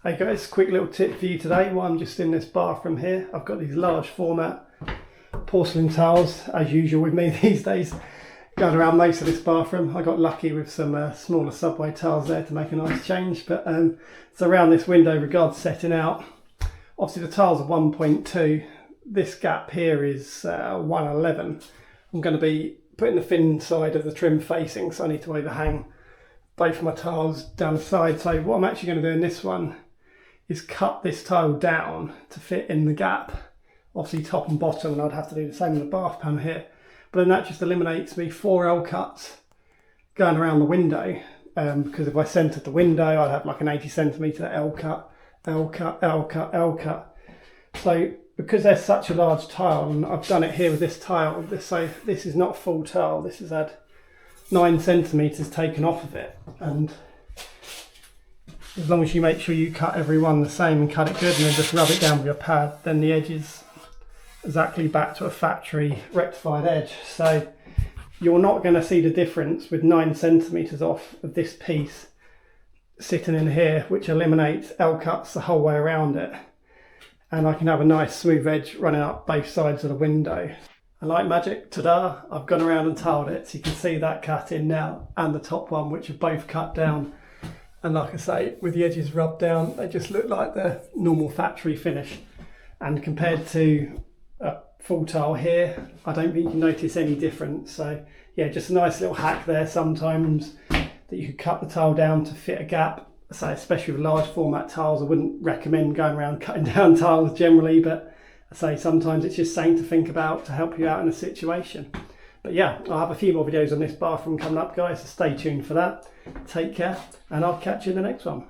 Hey guys, quick little tip for you today while I'm just in this bathroom here. I've got these large format porcelain towels, as usual with me these days, going around most of this bathroom. I got lucky with some smaller Subway towels there to make a nice change, but so around this window regard setting out, obviously the tiles are 1.2, this gap here is 1.11. I'm going to be putting the thin side of the trim facing, so I need to overhang both of my tiles down the side. So what I'm actually going to do in this one is cut this tile down to fit in the gap, obviously top and bottom, and I'd have to do the same with the bath pan here. But then that just eliminates me 4 L cuts going around the window, because if I centered the window I'd have like an 80 centimetre L cut, L cut, L cut, L cut. So because there's such a large tile, and I've done it here with this tile, so this is not full tile, this has had 9 centimetres taken off of it, and as long as you make sure you cut every one the same and cut it good and then just rub it down with your pad, then the edge is exactly back to a factory rectified edge. So you're not going to see the difference with 9 centimetres off of this piece sitting in here, which eliminates L cuts the whole way around it, and I can have a nice smooth edge running up both sides of the window. And like magic, ta-da, I've gone around and tiled it, so you can see that cut in now and the top one, which are both cut down. And like I say, with the edges rubbed down, they just look like the normal factory finish. And compared to a full tile here, I don't think you can notice any difference. So yeah, just a nice little hack there sometimes, that you could cut the tile down to fit a gap. So especially with large format tiles, I wouldn't recommend going around cutting down tiles generally, but I say sometimes it's just something to think about to help you out in a situation. But yeah, I'll have a few more videos on this bathroom coming up, guys, so stay tuned for that. Take care, and I'll catch you in the next one.